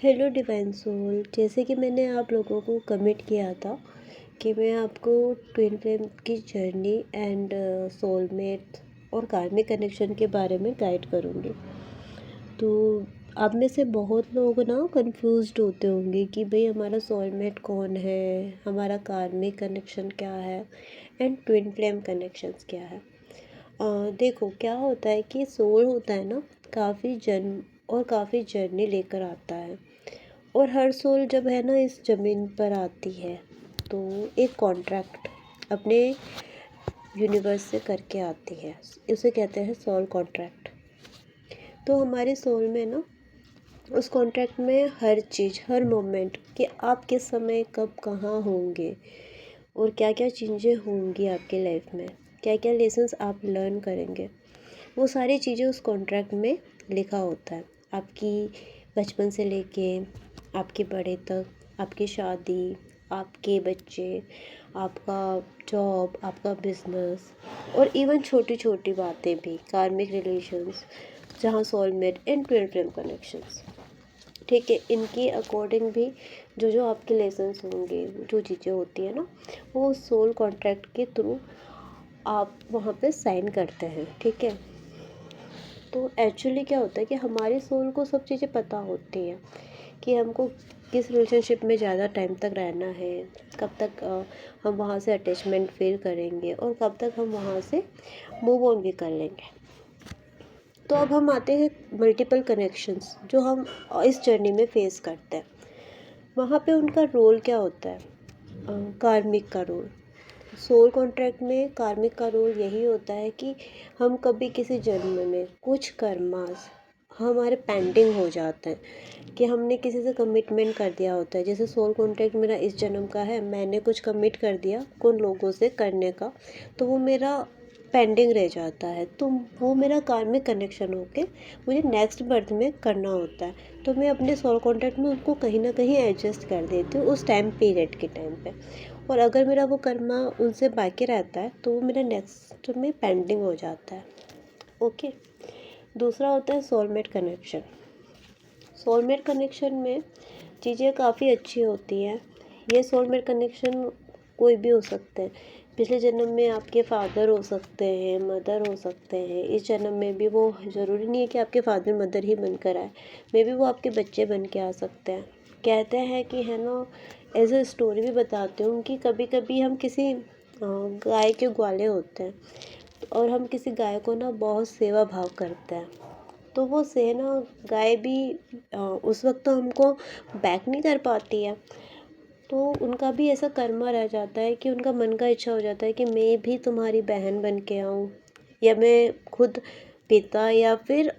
Hello divine soul. जैसे कि मैंने आप लोगों को कमिट किया था कि मैं आपको ट्विन फ्लेम की जर्नी एंड सोलमेट और कार्मिक कनेक्शन के बारे में गाइड करूँगी। तो आप में से बहुत लोग ना कंफ्यूज्ड होते होंगे कि भाई हमारा सोलमेट कौन है, हमारा कार्मिक कनेक्शन क्या है एंड ट्विन फ्लेम कनेक्शंस क्या है। देखो क्या होता है कि सोल होता है ना, काफ़ी जन्म और काफ़ी जर्नी लेकर आता है। और हर सोल जब है ना इस ज़मीन पर आती है तो एक कॉन्ट्रैक्ट अपने यूनिवर्स से करके आती है, उसे कहते हैं सोल कॉन्ट्रैक्ट। तो हमारे सोल में ना उस कॉन्ट्रैक्ट में हर चीज़, हर मोमेंट कि आप किस समय कब कहाँ होंगे और क्या क्या चीज़ें होंगी आपकी लाइफ में, क्या क्या लेसन्स आप लर्न करेंगे, वो सारी चीज़ें उस कॉन्ट्रैक्ट में लिखा होता है। आपकी बचपन से लेके आपके बड़े तक, आपकी शादी, आपके बच्चे, आपका जॉब, आपका बिजनेस और इवन छोटी छोटी बातें भी, कार्मिक रिलेशंस, जहाँ soulmate and twin flame connections, ठीक है, इनके अकॉर्डिंग भी जो जो आपके लेसन्स होंगे, जो चीज़ें होती है ना, वो सोल कॉन्ट्रैक्ट के थ्रू आप वहाँ पे साइन करते हैं, ठीक है। तो एक्चुअली क्या होता है कि हमारे सोल को सब चीज़ें पता होती हैं कि हमको किस रिलेशनशिप में ज़्यादा टाइम तक रहना है, कब तक हम वहाँ से अटैचमेंट फील करेंगे और कब तक हम वहाँ से मूव ऑन भी कर लेंगे। तो अब हम आते हैं मल्टीपल कनेक्शंस जो हम इस जर्नी में फेस करते हैं। वहाँ पे उनका रोल क्या होता है, कार्मिक का रोल। सोल कॉन्ट्रैक्ट में कार्मिक का रोल यही होता है कि हम कभी किसी जन्म में कुछ कर्मास हमारे पेंडिंग हो जाते हैं कि हमने किसी से कमिटमेंट कर दिया होता है। जैसे सोल कॉन्ट्रैक्ट मेरा इस जन्म का है, मैंने कुछ कमिट कर दिया उन लोगों से करने का, तो वो मेरा पेंडिंग रह जाता है, तो वो मेरा कार्मिक कनेक्शन होके मुझे नेक्स्ट बर्थ में करना होता है। तो मैं अपने सोल कॉन्ट्रैक्ट में उसको कहीं ना कहीं एडजस्ट कर देती हूँ उस टाइम पीरियड के टाइम पे। और अगर मेरा वो कर्मा उनसे बाकी रहता है तो वो मेरा नेक्स्ट में पेंडिंग हो जाता है। ओके। दूसरा होता है सोलमेट कनेक्शन। सोलमेट कनेक्शन में चीज़ें काफ़ी अच्छी होती हैं। ये सोलमेट कनेक्शन कोई भी हो सकते हैं। पिछले जन्म में आपके फादर हो सकते हैं, मदर हो सकते हैं। इस जन्म में भी वो ज़रूरी नहीं है कि आपके फादर मदर ही बनकर आए, मे बी वो आपके बच्चे बन के आ सकते हैं। कहते हैं कि है ना, एज अ स्टोरी भी बताती हूँ कि कभी कभी हम किसी गाय के ग्वाले होते हैं और हम किसी गाय को ना बहुत सेवा भाव करते हैं, तो वो से ना गाय भी उस वक्त तो हमको बैक नहीं कर पाती है, तो उनका भी ऐसा कर्मा रह जाता है कि उनका मन का इच्छा हो जाता है कि मैं भी तुम्हारी बहन बन के आऊँ, या मैं खुद पिता या फिर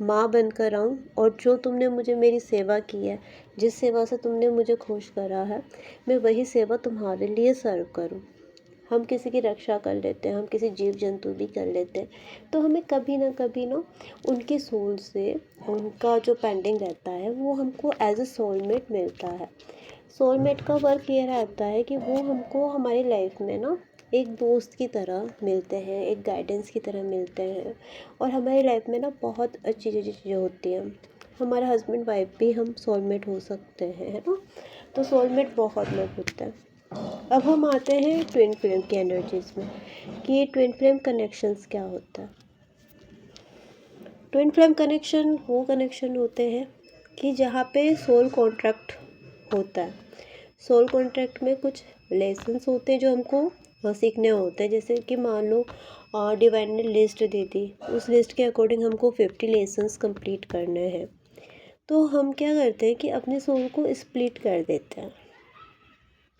माँ बनकर आऊँ, और जो तुमने मुझे मेरी सेवा की है, जिस सेवा से तुमने मुझे खुश करा है, मैं वही सेवा तुम्हारे लिए सर्व करूँ। हम किसी की रक्षा कर लेते हैं, हम किसी जीव जंतु भी कर लेते हैं, तो हमें कभी ना उनके सोल से उनका जो पेंडिंग रहता है वो हमको एज अ सोलमेट मिलता है। सोलमेट का वर्क ये रहता है कि वो हमको हमारी लाइफ में ना एक दोस्त की तरह मिलते हैं, एक गाइडेंस की तरह मिलते हैं, और हमारी लाइफ में ना बहुत अच्छी चीज़ें होती हैं। हमारा हस्बैंड वाइफ भी हम सोलमेट हो सकते हैं, है ना। तो सोलमेट बहुत लोग होते हैं। अब हम आते हैं ट्विन फ्लेम की एनर्जीज में कि ये ट्विन फ्लेम कनेक्शंस क्या होता है। ट्विन फ्लेम कनेक्शन वो कनेक्शन होते हैं कि जहाँ पे सोल कॉन्ट्रैक्ट होता है। सोल कॉन्ट्रैक्ट में कुछ लेसन्स होते हैं जो हमको सीखने होते हैं। जैसे कि मान लो डिवाइन ने लिस्ट दे दी, उस लिस्ट के अकॉर्डिंग हमको 50 लेसन्स कंप्लीट करने हैं। तो हम क्या करते हैं कि अपने सोल को स्प्लिट कर देते हैं,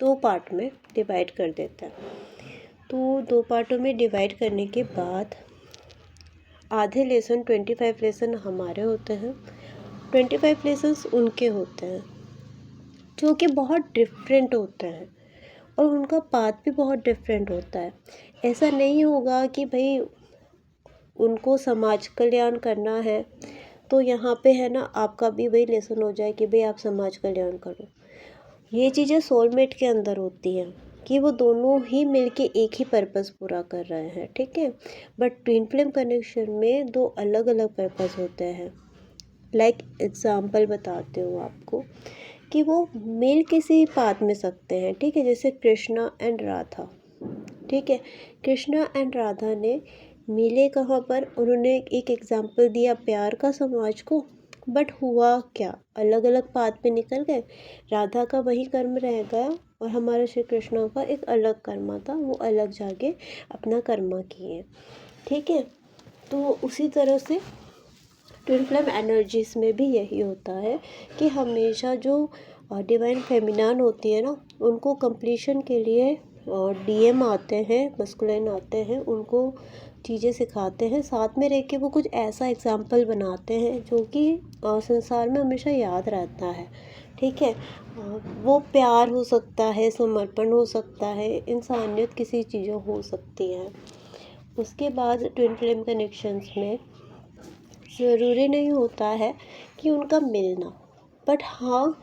दो पार्ट में डिवाइड कर देते हैं। तो दो पार्टों में डिवाइड करने के बाद आधे लेसन 25 लेसन हमारे होते हैं, 25 लेसन्स उनके होते हैं, जो कि बहुत डिफरेंट होते हैं और उनका पाथ भी बहुत डिफरेंट होता है। ऐसा नहीं होगा कि भाई उनको समाज कल्याण करना है तो यहाँ पे है ना आपका भी वही लेसन हो जाए कि भाई आप समाज कल्याण करो। ये चीज़ें सोलमेट के अंदर होती हैं कि वो दोनों ही मिलके एक ही पर्पस पूरा कर रहे हैं, ठीक है। बट ट्विन फ्लेम कनेक्शन में दो अलग अलग पर्पस होते हैं। लाइक एग्ज़ाम्पल बताती हूँ आपको कि वो मिल किसी पाथ में सकते हैं, ठीक है, जैसे कृष्णा एंड राधा, ठीक है। कृष्णा एंड राधा ने मिले कहाँ पर, उन्होंने एक एग्जाम्पल दिया प्यार का समाज को, बट हुआ क्या, अलग अलग पाथ पे निकल गए। राधा का वही कर्म रह गया और हमारे श्री कृष्णा का एक अलग कर्म था, वो अलग जाके अपना कर्म किए, ठीक है। तो उसी तरह से ट्विन फ्लेम एनर्जीज में भी यही होता है कि हमेशा जो डिवाइन फेमिनान होती है ना, उनको कंप्लीशन के लिए डीएम आते हैं, मस्कुलिन आते हैं, उनको चीज़ें सिखाते हैं, साथ में रह के वो कुछ ऐसा एग्जाम्पल बनाते हैं जो कि संसार में हमेशा याद रहता है, ठीक है। वो प्यार हो सकता है, समर्पण हो सकता है, इंसानियत किसी चीज़ों हो सकती है। उसके बाद ट्विन फ्लेम कनेक्शंस में ज़रूरी नहीं होता है कि उनका मिलना, बट हाँ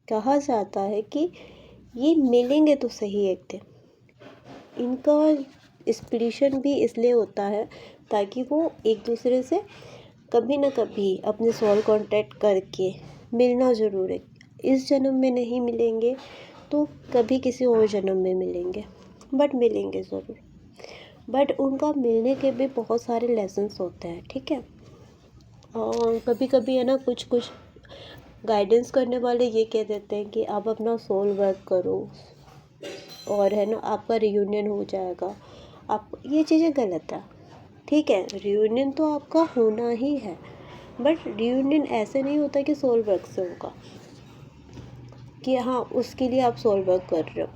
कहा जाता है कि ये मिलेंगे तो सही एक दिन। इनका स्प्लिशन भी इसलिए होता है ताकि वो एक दूसरे से कभी ना कभी अपने सोल कांटेक्ट करके मिलना ज़रूर है। इस जन्म में नहीं मिलेंगे तो कभी किसी और जन्म में मिलेंगे, बट मिलेंगे ज़रूर। बट उनका मिलने के भी बहुत सारे लेसन्स होते हैं, ठीक है। और कभी कभी है ना, कुछ कुछ गाइडेंस करने वाले ये कह देते हैं कि आप अपना सोल वर्क करो और है ना आपका रियूनियन हो जाएगा। आप ये चीज़ें गलत है, ठीक है। रियूनियन तो आपका होना ही है, बट रियूनियन ऐसे नहीं होता कि सोल वर्क से होगा कि हाँ उसके लिए आप सोल वर्क कर रहे हो।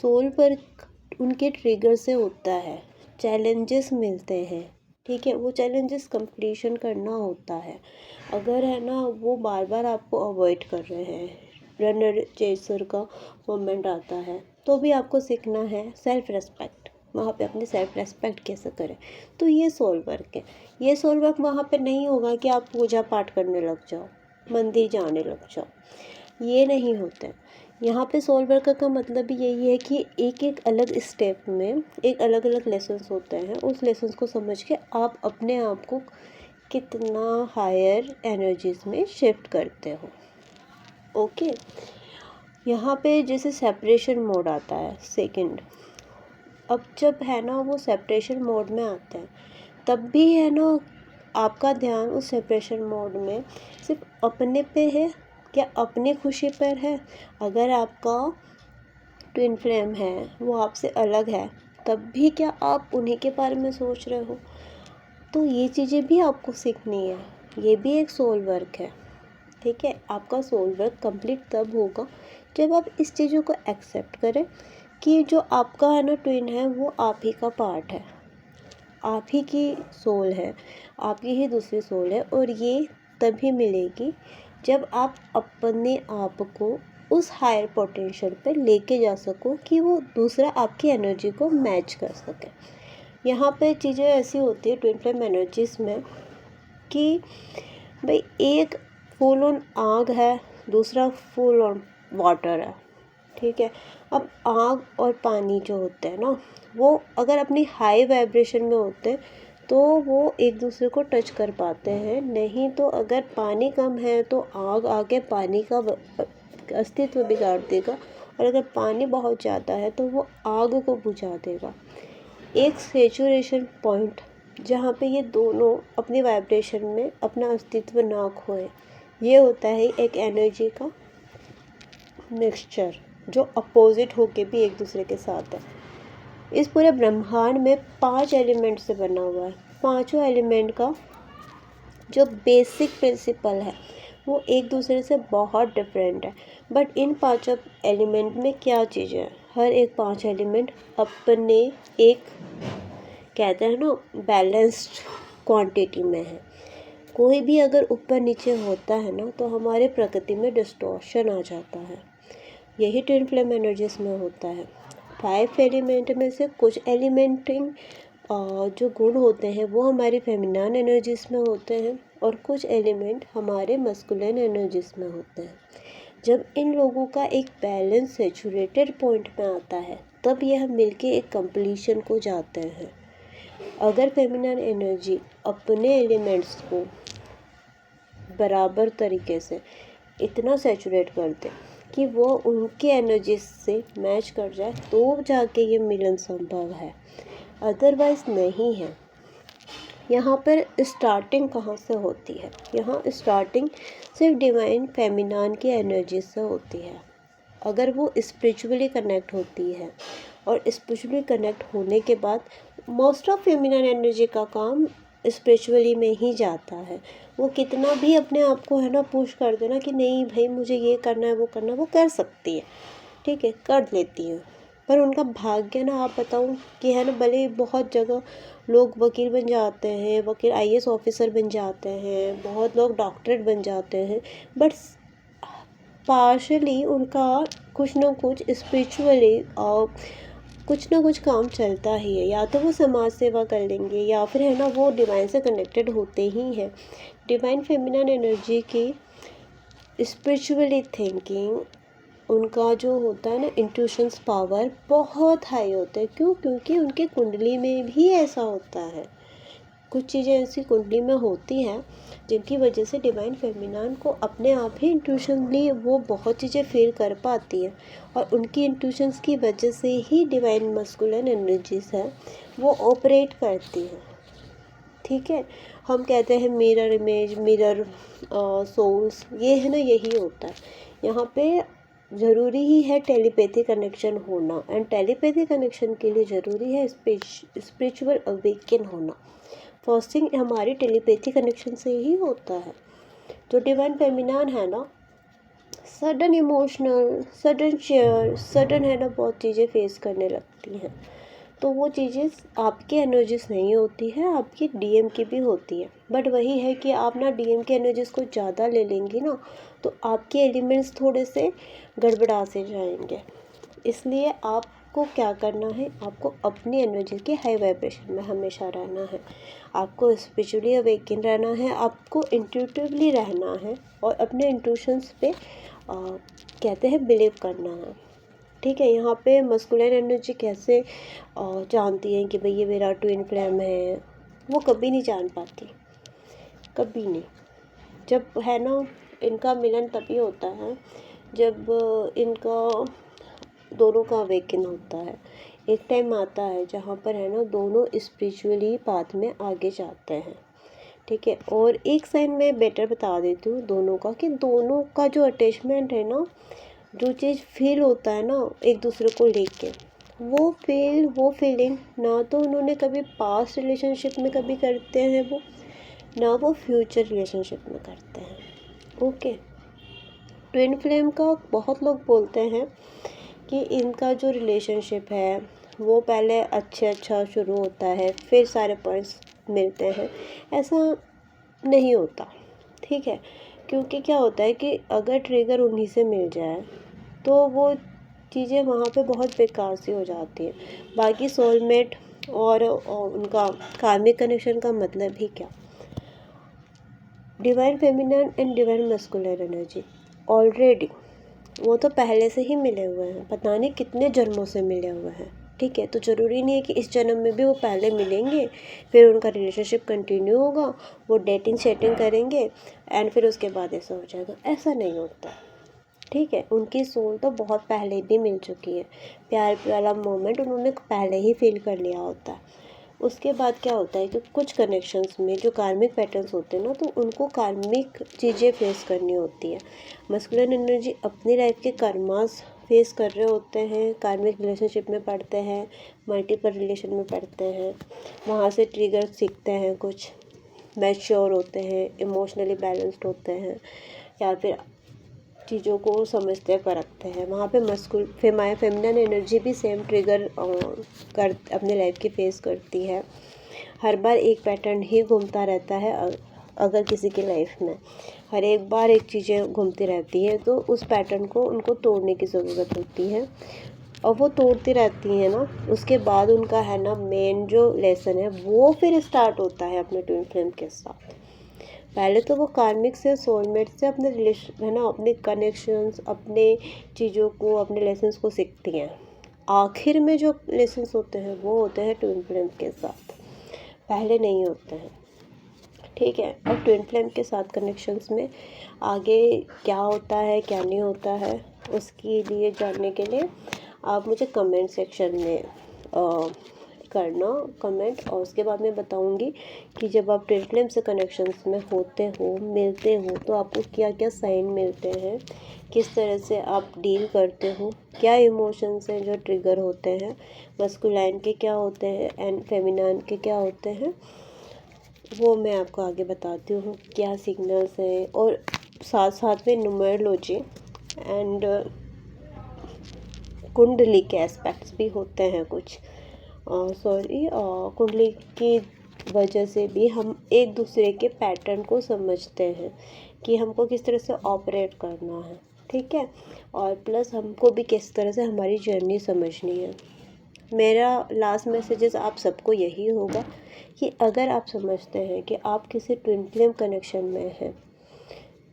सोल वर्क उनके ट्रिगर से होता है, चैलेंजेस मिलते हैं, ठीक है। वो चैलेंजेस कंप्लीशन करना होता है। अगर है ना वो बार बार आपको अवॉइड कर रहे हैं, रनर चेसर का मोमेंट आता है, तो भी आपको सीखना है सेल्फ रेस्पेक्ट। वहाँ पे अपनी सेल्फ रेस्पेक्ट कैसे करें, तो ये सोल वर्क है। ये सोल वर्क वहाँ पे नहीं होगा कि आप पूजा पाठ करने लग जाओ, मंदिर जाने लग जाओ, ये नहीं होता है। यहाँ पे सोल वर्क का मतलब यही है कि एक एक अलग स्टेप में एक अलग अलग लेसन्स होते हैं, उस लेसन्स को समझ के आप अपने आप को कितना हायर एनर्जीज में शिफ्ट करते हो, ओके। यहाँ पे जैसे सेपरेशन मोड आता है सेकंड, अब जब है ना वो सेपरेशन मोड में आते हैं, तब भी है ना आपका ध्यान उस सेपरेशन मोड में सिर्फ अपने पे है, क्या अपनी खुशी पर है। अगर आपका ट्विन फ्लेम है, वो आपसे अलग है, तब भी क्या आप उन्हीं के बारे में सोच रहे हो। तो ये चीज़ें भी आपको सीखनी है, ये भी एक सोल वर्क है, ठीक है। आपका सोल वर्क कंप्लीट तब होगा जब आप इस चीज़ों को एक्सेप्ट करें कि जो आपका है ना ट्विन है, वो आप ही का पार्ट है, आप ही की सोल है, आपकी ही दूसरी सोल है। और ये तभी मिलेगी जब आप अपने आप को उस हायर पोटेंशियल पे लेके जा सको कि वो दूसरा आपकी एनर्जी को मैच कर सके। यहाँ पे चीज़ें ऐसी होती है ट्विन फ्लेम एनर्जीज में कि भाई एक फुल ऑन आग है, दूसरा फुल ऑन वाटर है, ठीक है। अब आग और पानी जो होते हैं ना, वो अगर अपनी हाई वाइब्रेशन में होते हैं तो वो एक दूसरे को टच कर पाते हैं, नहीं तो अगर पानी कम है तो आग आके पानी का अस्तित्व बिगाड़ देगा, और अगर पानी बहुत ज़्यादा है तो वो आग को बुझा देगा। एक सेचुरेशन पॉइंट जहाँ पे ये दोनों अपनी वाइब्रेशन में अपना अस्तित्व ना खोए, ये होता है एक एनर्जी का मिक्सचर जो अपोजिट होके भी एक दूसरे के साथ है। इस पूरे ब्रह्मांड में 5 एलिमेंट से बना हुआ है। पांचों एलिमेंट का जो बेसिक प्रिंसिपल है वो एक दूसरे से बहुत डिफरेंट है, बट इन पांचों एलिमेंट में क्या चीज़ें हैं, हर एक 5 एलिमेंट अपने एक कहते हैं ना बैलेंस्ड क्वांटिटी में है। कोई भी अगर ऊपर नीचे होता है ना तो हमारे प्रकृति में डिस्टॉर्शन आ जाता है। यही ट्विन फ्लेम एनर्जीज में होता है। 5 एलिमेंट में से कुछ एलिमेंटिंग जो गुण होते हैं वो हमारी फेमिनाइन एनर्जीज में होते हैं, और कुछ एलिमेंट हमारे मस्कुलिन एनर्जीज में होते हैं। जब इन लोगों का एक बैलेंस सेचुरेटेड पॉइंट में आता है, तब यह मिलके एक कंप्लीशन को जाते हैं। अगर फेमिनाइन एनर्जी अपने एलिमेंट्स को बराबर तरीके से इतना सैचुरेट कर दें कि वो उनके एनर्जी से मैच कर जाए, तो जाके ये मिलन संभव है, अदरवाइज़ नहीं है। यहाँ पर स्टार्टिंग कहाँ से होती है? यहाँ स्टार्टिंग सिर्फ डिवाइन फेमिनान की एनर्जी से होती है। अगर वो स्पिरिचुअली कनेक्ट होती है, और स्पिरिचुअली कनेक्ट होने के बाद मोस्ट ऑफ फेमिनन एनर्जी का काम स्पिरिचुअली में ही जाता है। वो कितना भी अपने आप को है ना पुश कर देना कि नहीं भाई मुझे ये करना है वो करना है, वो कर सकती है, ठीक है, कर लेती है। पर उनका भाग्य ना, आप बताऊं कि है ना, भले ही बहुत जगह लोग वकील बन जाते हैं, वकील आईएएस ऑफिसर बन जाते हैं, बहुत लोग डॉक्टरेट बन जाते हैं, बट पार्शली उनका कुछ ना कुछ स्पिरिचुअली कुछ ना कुछ काम चलता ही है। या तो वो समाज सेवा कर लेंगे, या फिर है ना वो डिवाइन से कनेक्टेड होते ही हैं। डिवाइन फेमिनन एनर्जी की स्पिरिचुअली थिंकिंग, उनका जो होता है ना इंट्यूशंस पावर बहुत हाई होता है। क्यों? क्योंकि उनके कुंडली में भी ऐसा होता है। कुछ चीज़ें ऐसी कुंडली में होती हैं जिनकी वजह से डिवाइन फेमिनान को अपने आप ही इंट्यूशनली वो बहुत चीज़ें फील कर पाती है, और उनकी इंट्यूशंस की वजह से ही डिवाइन मस्कुलिन एनर्जीज है वो ऑपरेट करती है। ठीक है, हम कहते हैं मिरर इमेज, मिरर सोल्स, ये है ना, यही होता है। यहाँ पे ज़रूरी ही है टेलीपैथी कनेक्शन होना, एंड टेलीपैथी कनेक्शन के लिए ज़रूरी है स्पिरिचुअल अवेकन होना। फर्स्ट थिंग हमारी टेलीपैथी कनेक्शन से ही होता है। जो डिवाइन फेमिनान है ना, sudden emotional, sudden share, sudden है ना बहुत चीज़ें फेस करने लगती हैं, तो वो चीज़ें आपकी एनर्जीज नहीं होती है, आपकी डीएम की भी होती है। बट वही है कि आप ना डीएम की एनर्जीज को ज़्यादा ले लेंगी ना, तो आपके एलिमेंट्स थोड़े से गड़बड़ा से जाएंगे। इसलिए आपको क्या करना है, आपको अपनी एनर्जी के हाई वाइब्रेशन में हमेशा रहना है, आपको स्पिरिचुअली अवेकन रहना है, आपको इंट्यूटिवली रहना है, और अपने इंट्यूशंस पे कहते हैं बिलीव करना है। ठीक है, यहाँ पे मस्कुलिन एनर्जी कैसे जानती है कि भाई ये मेरा ट्विन फ्लेम है, वो कभी नहीं जान पाती, कभी नहीं। जब है ना इनका मिलन तभी होता है जब इनका दोनों का अवेकन होता है। एक टाइम आता है जहाँ पर है ना दोनों स्पिरिचुअली पाथ में आगे जाते हैं। ठीक है, और एक साइन मैं बेटर बता देती हूँ दोनों का, कि दोनों का जो अटैचमेंट है ना, जो चीज़ फील होता है ना एक दूसरे को लेके, वो फीलिंग ना तो उन्होंने कभी पास्ट रिलेशनशिप में कभी करते हैं वो, ना वो फ्यूचर रिलेशनशिप में करते हैं। ओके, ट्विन फ्लेम का बहुत लोग बोलते हैं कि इनका जो रिलेशनशिप है वो पहले अच्छा शुरू होता है, फिर सारे पॉइंट्स मिलते हैं। ऐसा नहीं होता, ठीक है, क्योंकि क्या होता है कि अगर ट्रिगर उन्हीं से मिल जाए तो वो चीज़ें वहाँ पे बहुत बेकार सी हो जाती है। बाकी सोलमेट और उनका कार्मिक कनेक्शन का मतलब ही क्या? Divine feminine and divine masculine energy already वो तो पहले से ही मिले हुए हैं, पता नहीं कितने जन्मों से मिले हुए हैं। ठीक है, तो ज़रूरी नहीं है कि इस जन्म में भी वो पहले मिलेंगे, फिर उनका रिलेशनशिप कंटिन्यू होगा, वो डेटिंग शेटिंग करेंगे एंड फिर उसके बाद ऐसा हो जाएगा। ऐसा नहीं होता। ठीक है, उनकी सोल तो बहुत पहले भी मिल चुकी है, प्यार वाला मोमेंट उन्होंने पहले ही फील कर लिया होता है। उसके बाद क्या होता है कि कुछ कनेक्शंस में जो कार्मिक पैटर्न्स होते हैं ना, तो उनको कार्मिक चीज़ें फेस करनी होती है। मस्कुलिन एनर्जी अपनी लाइफ के कर्मास फेस कर रहे होते हैं, कार्मिक रिलेशनशिप में पढ़ते हैं, मल्टीपल रिलेशन में पढ़ते हैं, वहाँ से ट्रिगर सीखते हैं, कुछ मैच्योर होते हैं, इमोशनली बैलेंस्ड होते हैं, या फिर चीज़ों को समझते परखते हैं। वहाँ पे फेमिनन एनर्जी भी सेम ट्रिगर कर अपने लाइफ की फेस करती है। हर बार एक पैटर्न ही घूमता रहता है। अगर किसी की लाइफ में हर एक बार एक चीज़ें घूमती रहती है, तो उस पैटर्न को उनको तोड़ने की ज़रूरत होती है, और वो तोड़ती रहती है ना, उसके बाद उनका है ना मेन जो लेसन है वो फिर स्टार्ट होता है अपने ट्विन फ्लेम के साथ। पहले तो वो कार्मिक से, सोलमेट से अपने रिलेशन है ना, अपने कनेक्शंस, अपने चीज़ों को, अपने लेसन्स को सीखती हैं। आखिर में जो लेसन्स होते हैं वो होते हैं ट्विन फ्लेम के साथ, पहले नहीं होते हैं। ठीक है। और ट्विन फ्लेम के साथ कनेक्शंस में आगे क्या होता है क्या नहीं होता है, उसके लिए जानने के लिए आप मुझे कमेंट सेक्शन में करना कमेंट। और उसके बाद मैं बताऊंगी कि जब आप ट्विन फ्लेम से कनेक्शंस में होते हो, मिलते हो, तो आपको क्या क्या साइन मिलते हैं, किस तरह से आप डील करते हो, क्या इमोशंस हैं जो ट्रिगर होते हैं, मस्कुलाइन के क्या होते हैं एंड फेमिनाइन के क्या होते हैं, वो मैं आपको आगे बताती हूँ क्या सिग्नल्स हैं। और साथ साथ में न्यूमरोलॉजी एंड कुंडली के एस्पेक्ट्स भी होते हैं कुछ। कुंडली की वजह से भी हम एक दूसरे के पैटर्न को समझते हैं कि हमको किस तरह से ऑपरेट करना है, ठीक है। और प्लस हमको भी किस तरह से हमारी जर्नी समझनी है। मेरा लास्ट मैसेजेस आप सबको यही होगा कि अगर आप समझते हैं कि आप किसी ट्विन फ्लेम कनेक्शन में हैं,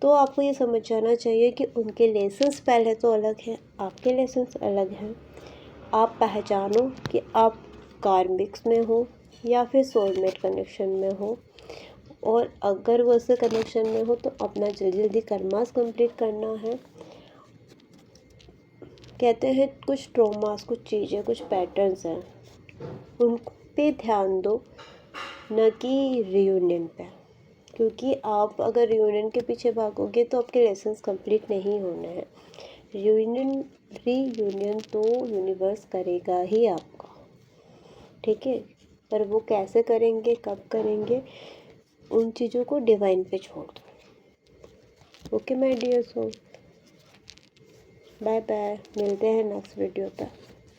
तो आपको ये समझ जाना चाहिए कि उनके लेसन्स पहले तो अलग हैं, आपके लेसन्स अलग हैं। आप पहचानो कि आप कार्मिक्स में हो या फिर सोलमेट कनेक्शन में हो। और अगर वैसे कनेक्शन में हो तो अपना जल्दी जल्दी कर्मास कंप्लीट करना है। कहते हैं कुछ ट्रॉमास, कुछ चीज़ें, कुछ पैटर्न्स हैं, उन पे ध्यान दो, न कि रियूनियन पे। क्योंकि आप अगर रियूनियन के पीछे भागोगे तो आपके लेसन्स कंप्लीट नहीं होने हैं। रीयूनियन तो यूनिवर्स करेगा ही आपका, ठीक है। पर वो कैसे करेंगे, कब करेंगे, उन चीज़ों को डिवाइन पे छोड़ दो। Okay my dear soul, bye bye, मिलते हैं नेक्स्ट वीडियो पे।